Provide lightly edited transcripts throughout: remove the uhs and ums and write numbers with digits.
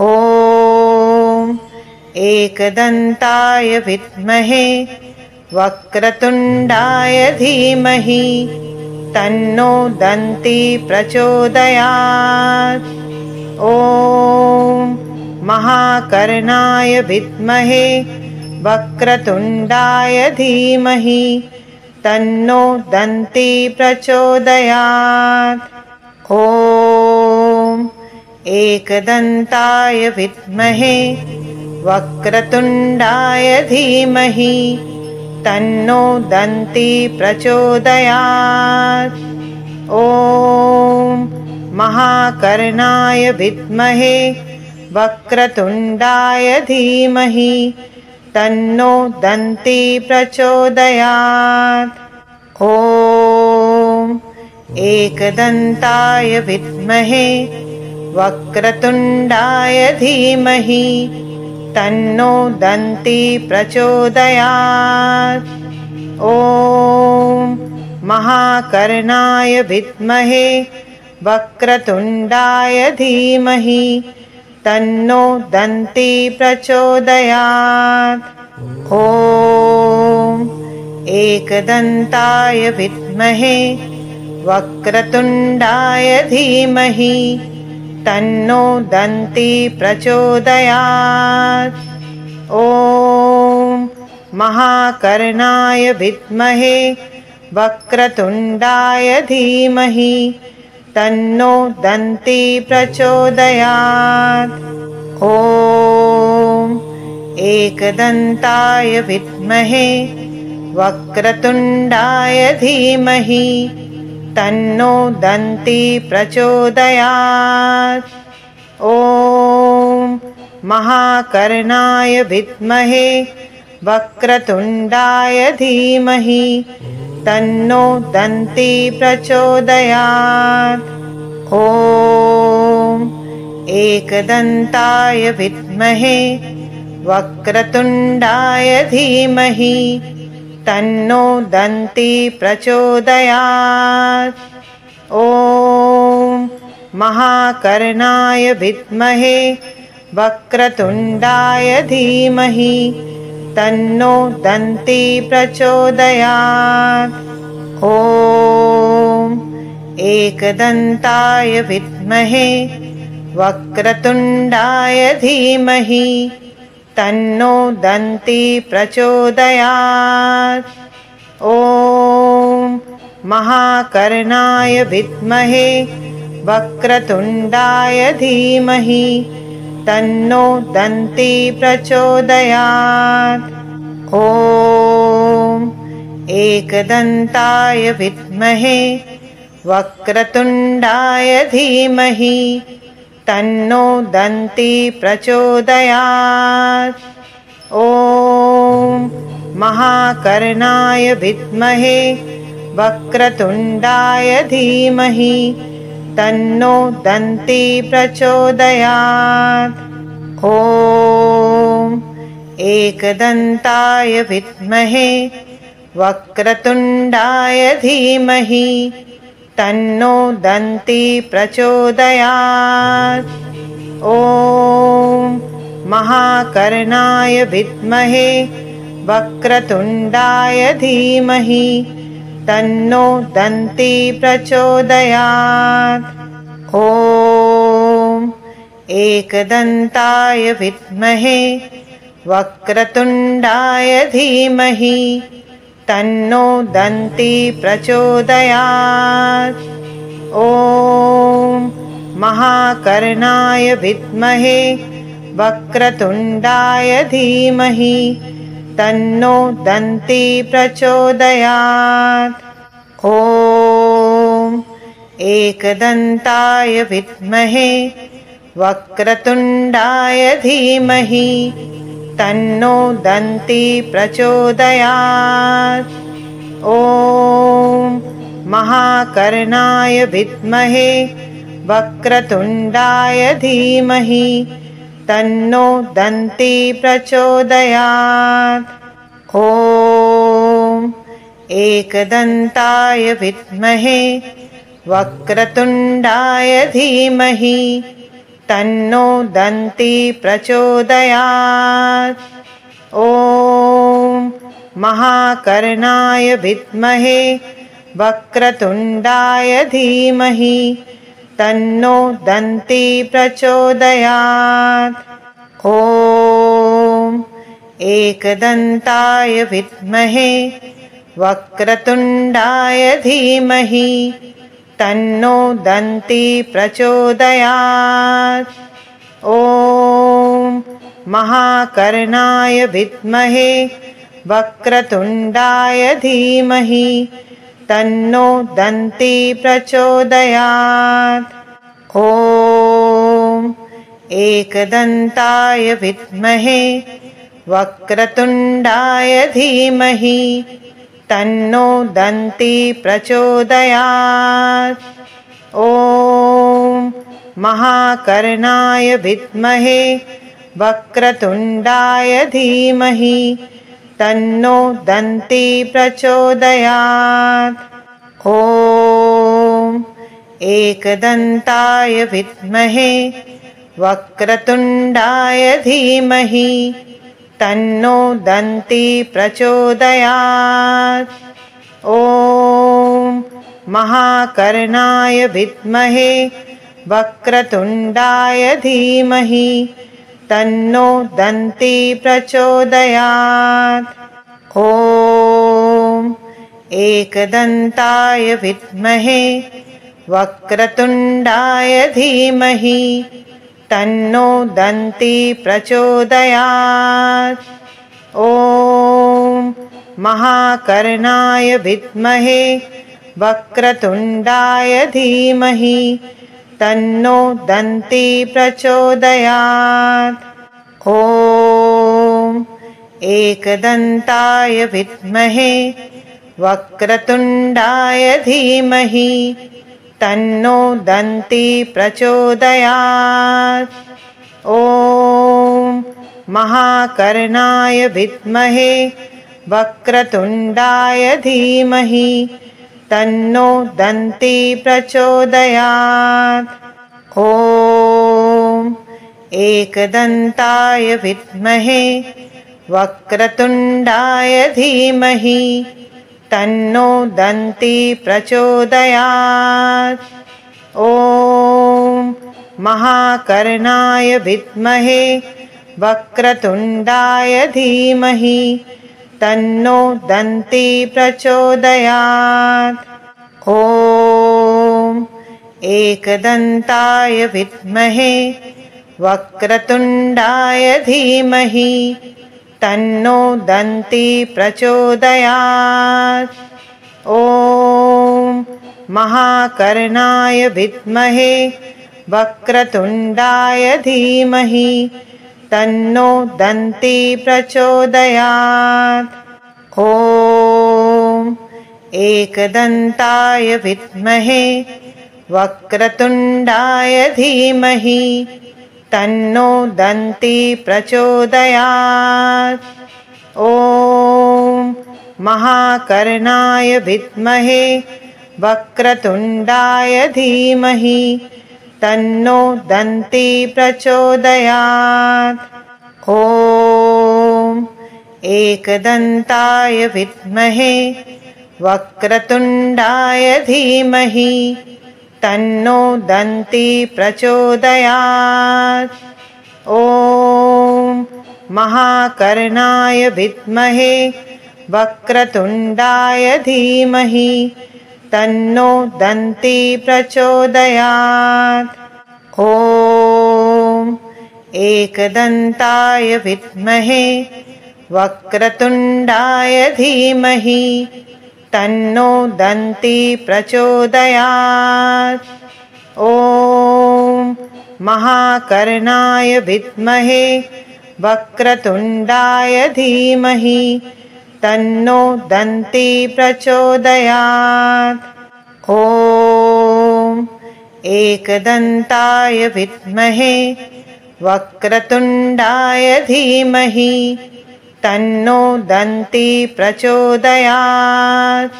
ॐ एकदन्ताय विद्महे वक्रतुण्डाय धीमहि तन्नो दन्ती प्रचोदयात्। ॐ महाकर्णाय विद्महे वक्रतुण्डाय धीमहि तन्नो दन्ती प्रचोदयात्। ॐ एकदन्ताय विद्महे वक्रतुण्डाय धीमहि तन्नो दन्ती प्रचोदयात्। ॐ महाकर्णाय विद्महे वक्रतुण्डाय धीमहि तन्नो दन्ती प्रचोदयात्। ॐ एकदन्ताय विद्महे वक्रतुण्डाय धीमहि तन्नो दन्ती प्रचोदयात्। ॐ महाकर्णाय विद्महे वक्रतुण्डाय धीमहि तन्नो दन्ती प्रचोदयात्। ॐ एकदन्ताय विद्महे वक्रतुण्डाय धीमहि तन्नो दन्ती प्रचोदयात्। ॐ महाकर्णाय विद्महे वक्रतुण्डाय धीमहि तन्नो दन्ती प्रचोदयात्। ॐ एकदन्ताय विद्महे वक्रतुण्डाय धीमहि तन्नो दन्ती प्रचोदयात्। ॐ महाकर्णाय विद्महे वक्रतुण्डाय धीमहि तन्नो दन्ती प्रचोदयात्। ॐ एकदन्ताय विद्महे वक्रतुण्डाय धीमहि तन्नो दन्ती प्रचोदयात्। ॐ महाकर्णाय विद्महे वक्रतुण्डाय धीमहि तन्नो दन्ती प्रचोदयात्। ॐ एकदन्ताय विद्महे वक्रतुण्डाय धीमहि तन्नो दन्ती प्रचोदयात्। ॐ महाकर्णाय विद्महे वक्रतुण्डाय धीमहि तन्नो दन्ती प्रचोदयात्। ॐ एकदन्ताय विद्महे वक्रतुण्डाय धीमहि तन्नो दन्ती प्रचोदयात्। ॐ महाकर्णाय विद्महे वक्रतुण्डाय धीमहि तन्नो दन्ती प्रचोदयात्। ॐ एकदन्ताय विद्महे वक्रतुण्डाय धीमहि तन्नो दन्ती प्रचोदयात्। ॐ महाकर्णाय विद्महे वक्रतुण्डाय धीमहि तन्नो दन्ती प्रचोदयात्। ॐ एकदन्ताय विद्महे वक्रतुण्डाय धीमहि तन्नो दन्ती प्रचोदयात्। ॐ महाकर्णाय विद्महे वक्रतुण्डाय धीमहि तन्नो दन्ती प्रचोदयात्। ॐ एकदन्ताय विद्महे वक्रतुण्डाय धीमहि तन्नो दन्ती प्रचोदयात्। ॐ महाकर्णाय विद्महे वक्रतुण्डाय धीमहि तन्नो दन्ती प्रचोदयात्। ॐ एकदन्ताय विद्महे वक्रतुण्डाय धीमहि तन्नो दन्ती प्रचोदयात्। ॐ महाकर्णाय विद्महे वक्रतुण्डाय धीमहि तन्नो दन्ती प्रचोदयात्। ॐ एकदन्ताय विद्महे वक्रतुण्डाय धीमहि तन्नो दन्ती प्रचोदयात्। ॐ महाकर्णाय विद्महे वक्रतुण्डाय धीमहि तन्नो दन्ती प्रचोदयात्। ॐ एकदन्ताय विद्महे वक्रतुण्डाय धीमहि तन्नो दन्ती प्रचोदयात्। ॐ महाकर्णाय विद्महे वक्रतुण्डाय धीमहि तन्नो दन्ती प्रचोदयात्। ॐ एकदन्ताय विद्महे वक्रतुण्डाय धीमहि तन्नो दन्ती प्रचोदयात्। ॐ महाकर्णाय विद्महे वक्रतुण्डाय धीमहि तन्नो दन्ती प्रचोदयात्। ॐ एकदन्ताय विद्महे वक्रतुण्डाय धीमहि तन्नो दन्ती प्रचोदयात्। ॐ महाकर्णाय विद्महे वक्रतुण्डाय धीमहि तन्नो दन्ती प्रचोदयात्। ॐ एकदन्ताय विद्महे वक्रतुण्डाय धीमहि तन्नो दन्ती प्रचोदयात्। ॐ महाकर्णाय विद्महे वक्रतुण्डाय धीमहि तन्नो दन्ती प्रचोदयात्। ॐ एकदन्ताय विद्महे वक्रतुण्डाय धीमहि तन्नो दन्ती प्रचोदयात्। ॐ महाकर्णाय विद्महे वक्रतुण्डाय धीमहि तन्नो दन्ती प्रचोदयात्। ॐ एकदन्ताय विद्महे वक्रतुण्डाय धीमहि तन्नो दन्ती प्रचोदयात्। ॐ महाकर्णाय विद्महे वक्रतुण्डाय धीमहि तन्नो दन्ती प्रचोदयात्। ॐ एकदन्ताय विद्महे वक्रतुण्डाय धीमहि तन्नो दन्ती प्रचोदयात्। ॐ महाकर्णाय विद्महे वक्रतुण्डाय धीमहि तन्नो दन्ती प्रचोदयात्। ॐ एकदन्ताय विद्महे वक्रतुण्डाय धीमहि तन्नो दन्ती प्रचोदयात्। ॐ महाकर्णाय विद्महे वक्रतुण्डाय धीमहि तन्नो दन्ती प्रचोदयात्। ॐ एकदन्ताय विद्महे वक्रतुण्डाय धीमहि तन्नो दन्ती प्रचोदयात्। ॐ महाकर्णाय विद्महे वक्रतुण्डाय धीमहि तन्नो दन्ती प्रचोदयात्। ॐ एकदन्ताय विद्महे वक्रतुण्डाय धीमहि तन्नो दन्ती प्रचोदयात्।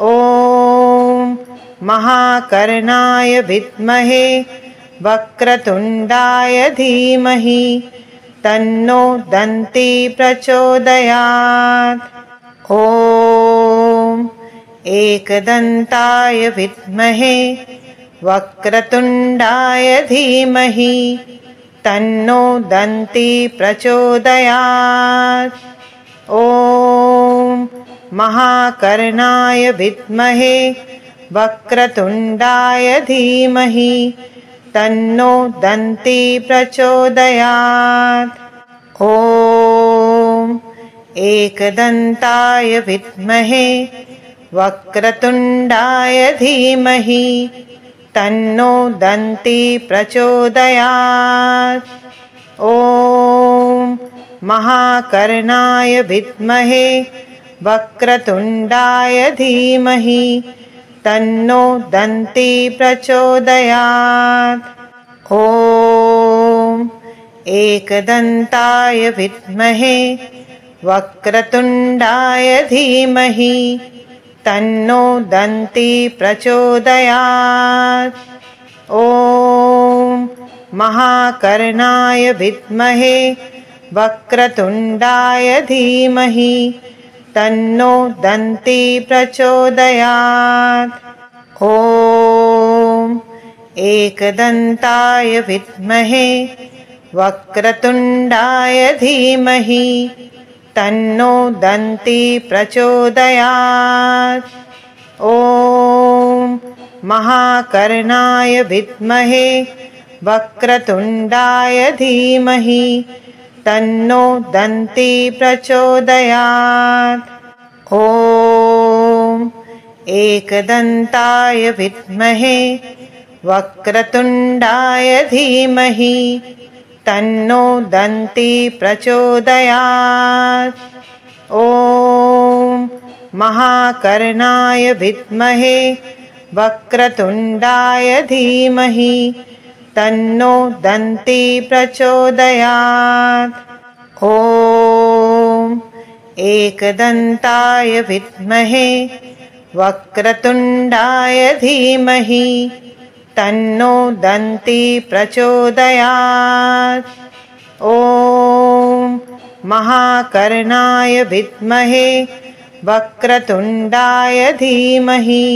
ॐ महाकर्णाय विद्महे वक्रतुण्डाय धीमहि तन्नो दन्ती प्रचोदयात्। ॐ एकदन्ताय विद्महे वक्रतुण्डाय धीमहि तन्नो दन्ती प्रचोदयात्। ॐ महाकर्णाय विद्महे वक्रतुण्डाय धीमहि तन्नो दन्ती प्रचोदयात्। ॐ एकदन्ताय विद्महे वक्रतुण्डाय धीमहि तन्नो दन्ती प्रचोदयात्। ॐ महाकर्णाय विद्महे वक्रतुण्डाय धीमहि तन्नो दन्ती प्रचोदयात्। ॐ एकदन्ताय विद्महे वक्रतुण्डाय धीमहि तन्नो दन्ती प्रचोदयात्। ॐ महाकर्णाय विद्महे वक्रतुण्डाय धीमहि तन्नो दन्ती प्रचोदयात्। ॐ एकदन्ताय विद्महे वक्रतुण्डाय धीमहि तन्नो दन्ती प्रचोदयात्। ॐ महाकर्णाय विद्महे वक्रतुण्डाय धीमहि तन्नो दन्ती प्रचोदयात्। ॐ एकदन्ताय विद्महे वक्रतुण्डाय धीमहि तन्नो दन्ती प्रचोदयात्। ॐ महाकर्णाय विद्महे वक्रतुण्डाय धीमहि तन्नो दन्ती प्रचोदयात्। ॐ एकदन्ताय विद्महे वक्रतुण्डाय धीमहि तन्नो दन्ती प्रचोदयात्। ॐ महाकर्णाय विद्महे वक्रतुण्डाय धीमहि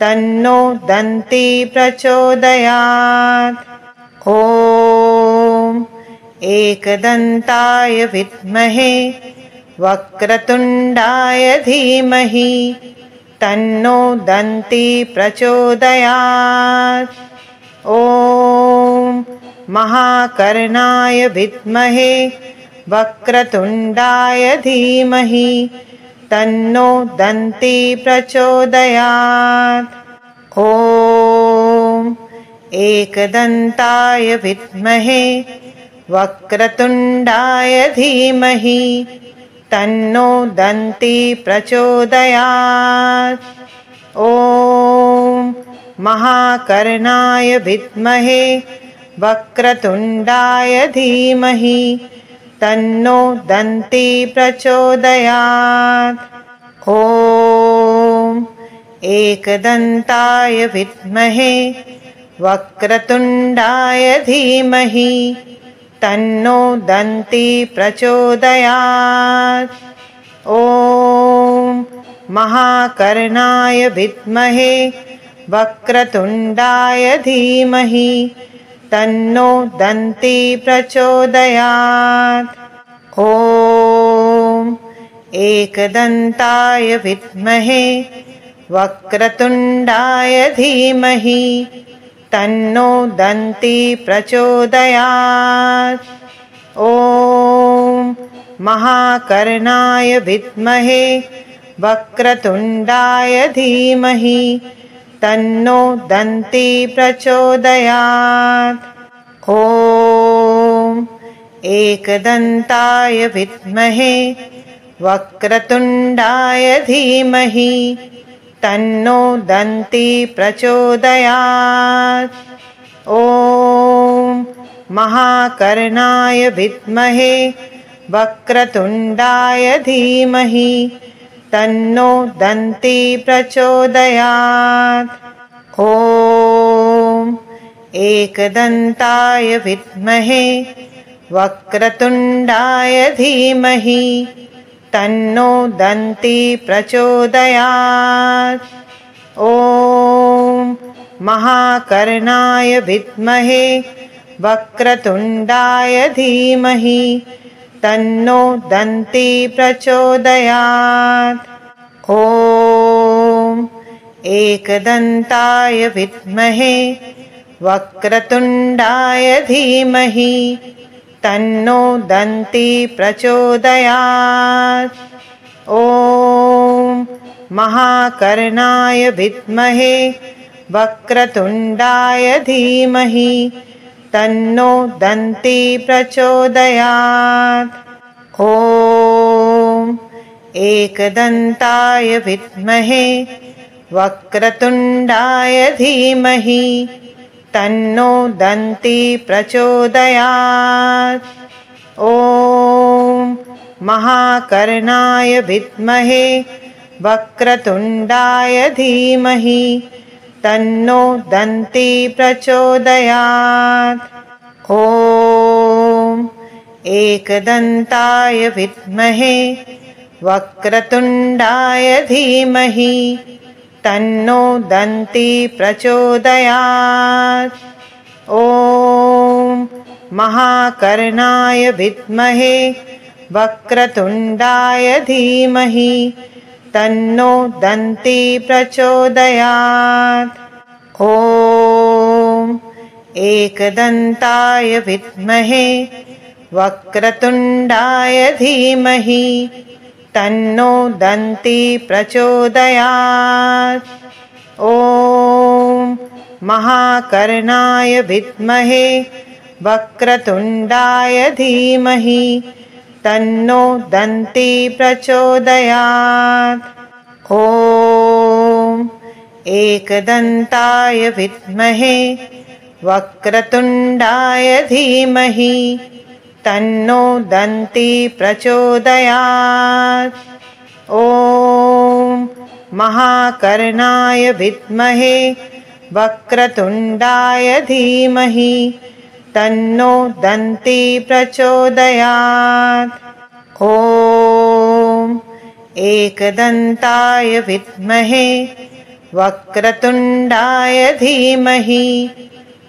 तन्नो दन्ती प्रचोदयात्। ॐ एकदन्ताय विद्महे वक्रतुण्डाय धीमहि तन्नो दन्ती प्रचोदयात्। ॐ महाकर्णाय विद्महे वक्रतुण्डाय धीमहि तन्नो दन्ती प्रचोदयात्। ॐ एकदन्ताय विद्महे वक्रतुण्डाय धीमहि तन्नो दन्ती प्रचोदयात्। ॐ महाकर्णाय विद्महे वक्रतुण्डाय धीमहि तन्नो दन्ती प्रचोदयात्। ॐ एकदन्ताय विद्महे वक्रतुण्डाय धीमहि तन्नो दन्ती प्रचोदयात्। ॐ महाकर्णाय विद्महे वक्रतुण्डाय धीमहि तन्नो दन्ती प्रचोदयात्। ॐ एकदन्ताय विद्महे वक्रतुण्डाय धीमहि तन्नो दन्ती प्रचोदयात्। ॐ महाकर्णाय विद्महे वक्रतुण्डाय धीमहि तन्नो दन्ती प्रचोदयात्। ॐ एकदन्ताय विद्महे वक्रतुण्डाय धीमहि तन्नो दन्ती प्रचोदयात्। ॐ महाकर्णाय विद्महे वक्रतुण्डाय धीमहि तन्नो दन्ती प्रचोदयात्। ॐ एकदन्ताय विद्महे वक्रतुण्डाय धीमहि तन्नो दन्ती प्रचोदयात्। ॐ महाकर्णाय विद्महे वक्रतुण्डाय धीमहि तन्नो दन्ती प्रचोदयात्। ॐ एकदन्ताय विद्महे वक्रतुण्डाय धीमहि तन्नो दन्ती प्रचोदयात्। ॐ महाकर्णाय विद्महे वक्रतुण्डाय धीमहि तन्नो दन्ती प्रचोदयात्। ॐ एकदन्ताय विद्महे वक्रतुण्डाय धीमहि तन्नो दन्ती प्रचोदयात्। ॐ महाकर्णाय विद्महे वक्रतुण्डाय धीमहि तन्नो दन्ती प्रचोदयात्। ॐ एकदन्ताय विद्महे वक्रतुण्डाय धीमहि तन्नो दन्ती प्रचोदयात्। ॐ महाकर्णाय विद्महे वक्रतुण्डाय धीमहि तन्नो दन्ती प्रचोदयात्। ॐ एकदन्ताय विद्महे वक्रतुण्डाय धीमहि तन्नो दन्ती प्रचोदयात्। ॐ महाकर्णाय विद्महे वक्रतुण्डाय धीमहि तन्नो दन्ती प्रचोदयात्। ॐ एकदन्ताय विद्महे वक्रतुण्डाय धीमहि तन्नो दन्ती प्रचोदयात्। ॐ महाकर्णाय विद्महे वक्रतुण्डाय धीमहि तन्नो दन्ती प्रचोदयात्। ॐ एकदन्ताय विद्महे वक्रतुण्डाय धीमहि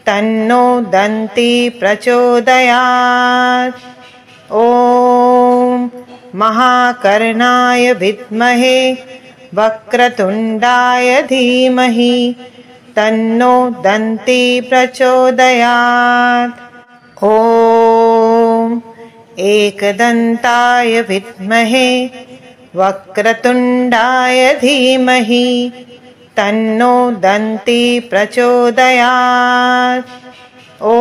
तन्नो दन्ती प्रचोदयात्। ॐ महाकर्णाय विद्महे वक्रतुण्डाय धीमहि तन्नो दन्ती प्रचोदयात्। ॐ एकदन्ताय विद्महे वक्रतुण्डाय धीमहि तन्नो दन्ती प्रचोदयात्। ॐ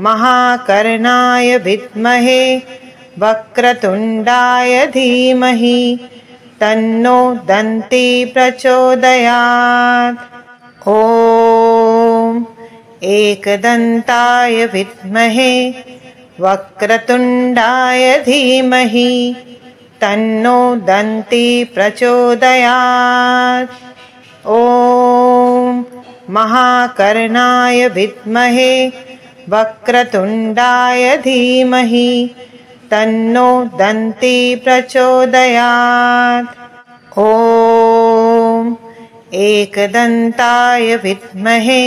महाकर्णाय विद्महे वक्रतुण्डाय धीमहि तन्नो दन्ती प्रचोदयात्। ॐ एकदन्ताय विद्महे वक्रतुण्डाय धीमहि तन्नो दन्ती प्रचोदयात्। ॐ महाकर्णाय विद्महे वक्रतुण्डाय धीमहि तन्नो दन्ती प्रचोदयात्। ॐ एकदन्ताय विद्महे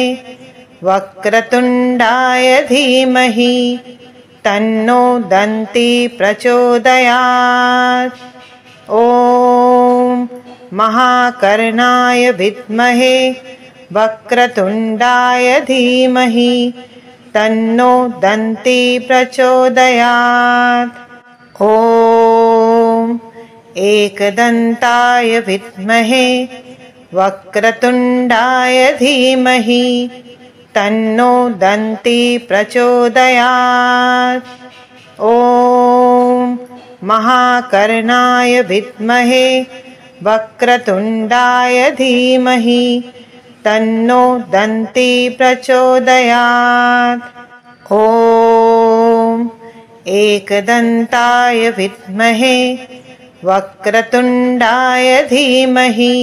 वक्रतुण्डाय धीमहि तन्नो दन्ती प्रचोदयात्। ॐ महाकर्णाय विद्महे वक्रतुण्डाय धीमहि तन्नो दन्ती प्रचोदयात्। ॐ एकदन्ताय विद्महे वक्रतुण्डाय धीमहि तन्नो दन्ती प्रचोदयात्। ॐ महाकर्णाय विद्महे वक्रतुण्डाय धीमहि तन्नो दन्ती प्रचोदयात्। ॐ एकदन्ताय विद्महे वक्रतुण्डाय धीमहि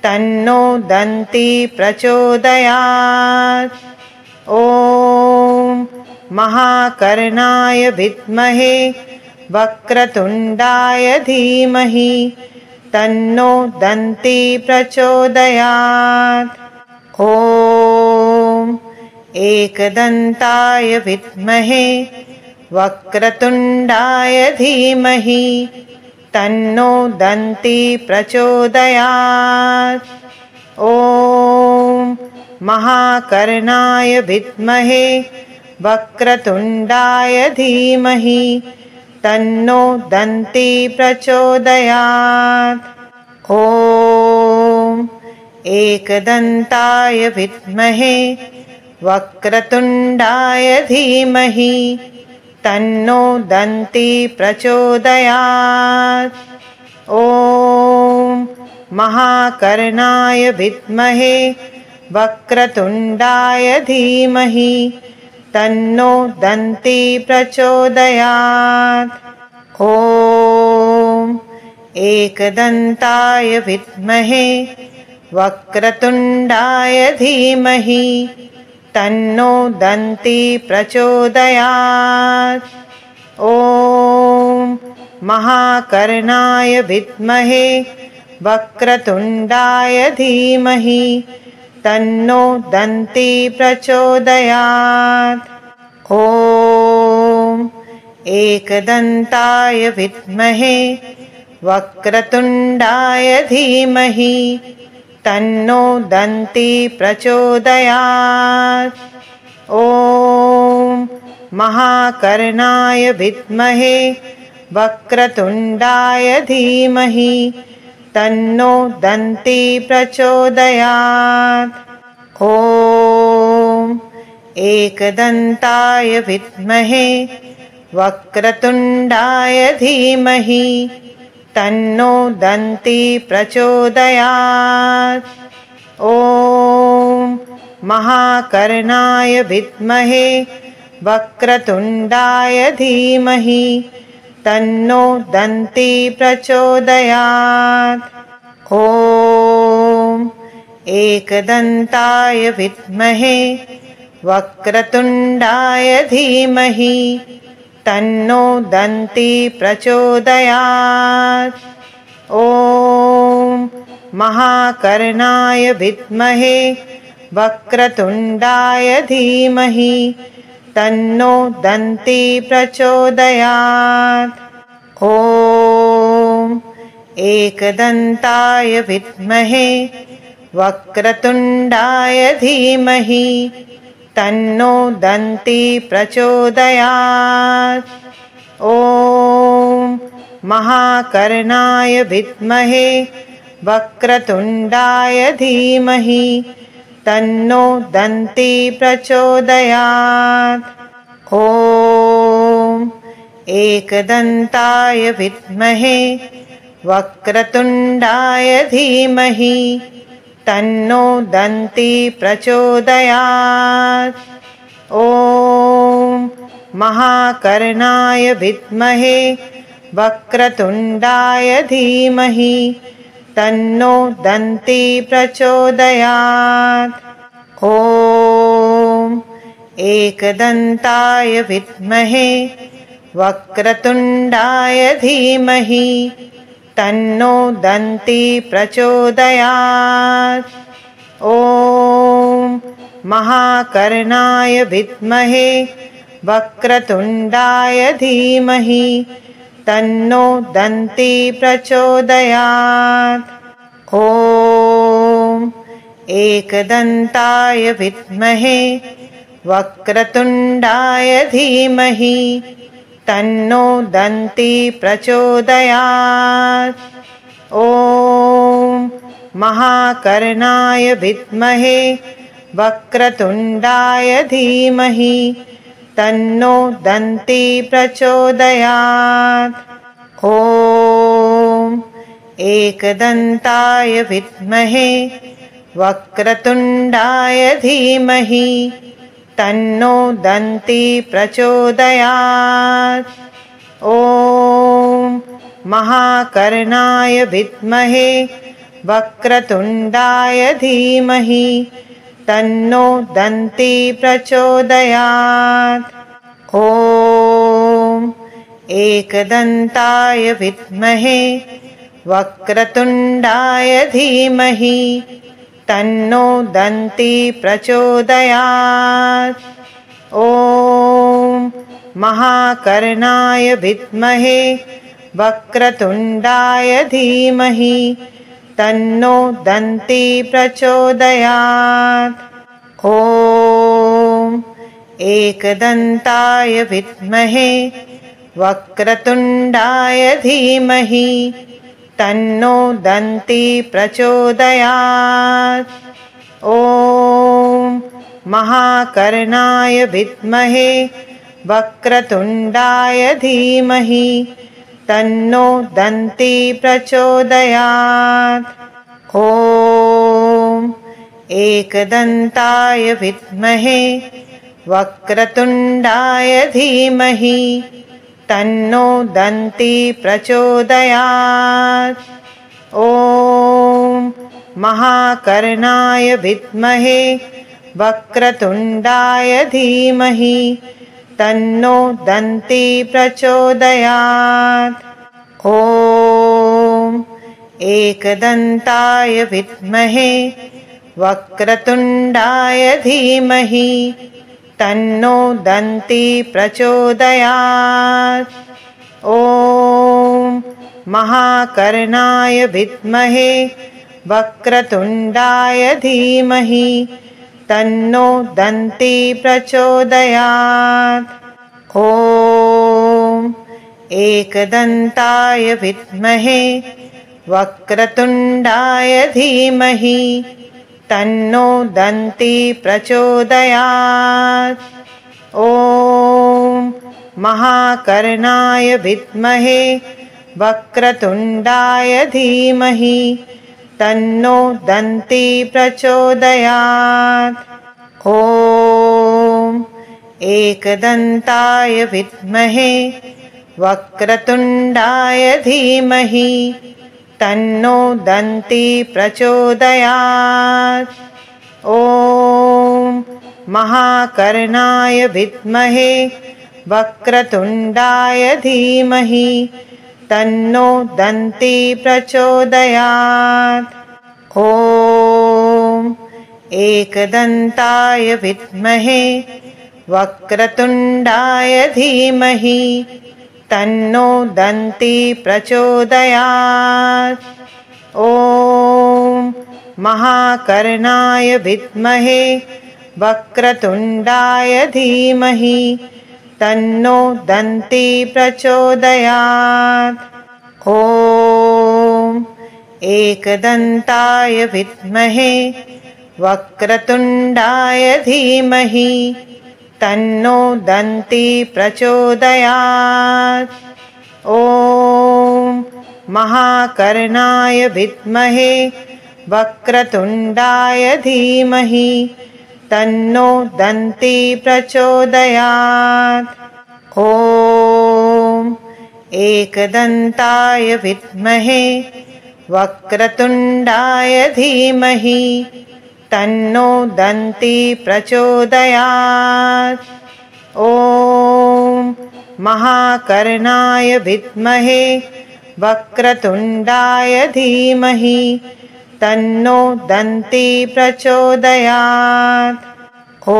तन्नो दन्ती प्रचोदयात्। ॐ महाकर्णाय विद्महे वक्रतुण्डाय धीमहि तन्नो दन्ती प्रचोदयात्। ॐ एकदन्ताय विद्महे वक्रतुण्डाय धीमहि तन्नो दन्ती प्रचोदयात्। ॐ महाकर्णाय विद्महे वक्रतुण्डाय धीमहि तन्नो दन्ती प्रचोदयात्। ॐ एकदन्ताय विद्महे वक्रतुण्डाय धीमहि तन्नो दन्ती प्रचोदयात्। ॐ महाकर्णाय विद्महे वक्रतुण्डाय धीमहि तन्नो दन्ती प्रचोदयात्। ॐ एकदन्ताय विद्महे वक्रतुण्डाय धीमहि तन्नो दन्ती प्रचोदयात्। ॐ महाकर्णाय विद्महे वक्रतुण्डाय धीमहि तन्नो दन्ती प्रचोदयात्। ॐ एकदन्ताय विद्महे वक्रतुण्डाय धीमहि तन्नो दन्ती प्रचोदयात्। ॐ महाकर्णाय विद्महे वक्रतुण्डाय धीमहि तन्नो दन्ती प्रचोदयात्। ॐ एकदन्ताय विद्महे वक्रतुण्डाय धीमहि तन्नो दन्ती प्रचोदयात्। ॐ महाकर्णाय विद्महे वक्रतुण्डाय धीमहि तन्नो दन्ती प्रचोदयात्। ॐ एकदन्ताय विद्महे वक्रतुण्डाय धीमहि तन्नो दन्ती प्रचोदयात्। ॐ महाकर्णाय विद्महे वक्रतुण्डाय धीमहि तन्नो दन्ती प्रचोदयात्। ॐ एकदन्ताय विद्महे वक्रतुण्डाय धीमहि तन्नो दन्ती प्रचोदयात्। ॐ महाकर्णाय विद्महे वक्रतुण्डाय धीमहि तन्नो दन्ती प्रचोदयात्। ॐ एकदन्ताय विद्महे वक्रतुण्डाय धीमहि तन्नो दन्ती प्रचोदयात्। ॐ महाकर्णाय विद्महे वक्रतुण्डाय धीमहि तन्नो दन्ती प्रचोदयात्। ॐ एकदन्ताय विद्महे वक्रतुण्डाय धीमहि तन्नो दन्ती प्रचोदयात्। ॐ महाकर्णाय विद्महे वक्रतुण्डाय धीमहि तन्नो दन्ती प्रचोदयात्। ॐ एकदन्ताय विद्महे वक्रतुण्डाय धीमहि तन्नो दन्ती प्रचोदयात्। ॐ महाकर्णाय विद्महे वक्रतुण्डाय धीमहि तन्नो दन्ती प्रचोदयात्। ॐ एकदन्ताय विद्महे वक्रतुण्डाय धीमहि तन्नो दन्ती प्रचोदयात्। ॐ महाकर्णाय विद्महे वक्रतुण्डाय धीमहि तन्नो दन्ती प्रचोदयात्। ॐ एकदन्ताय विद्महे वक्रतुण्डाय धीमहि तन्नो दन्ती प्रचोदयात्। ॐ महाकर्णाय विद्महे वक्रतुण्डाय धीमहि तन्नो दन्ती प्रचोदयात्। ॐ एकदन्ताय विद्महे वक्रतुण्डाय धीमहि तन्नो दन्ती प्रचोदयात्। ॐ महाकर्णाय विद्महे वक्रतुण्डाय धीमहि तन्नो दन्ती प्रचोदयात्। ॐ एकदन्ताय विद्महे वक्रतुण्डाय धीमहि तन्नो दन्ती प्रचोदयात्। ॐ महाकर्णाय विद्महे वक्रतुण्डाय धीमहि तन्नो दन्ती प्रचोदयात्। ॐ एकदन्ताय विद्महे वक्रतुण्डाय धीमहि तन्नो दन्ती प्रचोदयात्। ॐ महाकर्णाय विद्महे वक्रतुण्डाय धीमहि तन्नो दन्ती प्रचोदयात्। ॐ एकदन्ताय विद्महे वक्रतुण्डाय धीमहि तन्नो दन्ती प्रचोदयात्। ॐ महाकर्णाय विद्महे वक्रतुण्डाय धीमहि तन्नो दन्ती प्रचोदयात्। ॐ एकदन्ताय विद्महे वक्रतुण्डाय धीमहि तन्नो दन्ती प्रचोदयात्। ॐ महाकर्णाय विद्महे वक्रतुण्डाय धीमहि तन्नो दन्ती प्रचोदयात्। ॐ एकदन्ताय विद्महे वक्रतुण्डाय धीमहि तन्नो दन्ती प्रचोदयात्। ॐ महाकर्णाय विद्महे वक्रतुण्डाय धीमहि तन्नो दन्ती प्रचोदयात्। ॐ एकदन्ताय विद्महे वक्रतुण्डाय धीमहि तन्नो दन्ती प्रचोदयात्। ॐ महाकर्णाय विद्महे वक्रतुण्डाय धीमहि तन्नो दन्ती प्रचोदयात्। ॐ एकदन्ताय विद्महे वक्रतुण्डाय धीमहि तन्नो दन्ती प्रचोदयात्। ॐ महाकर्णाय विद्महे वक्रतुण्डाय धीमहि तन्नो दन्ती प्रचोदयात्। ॐ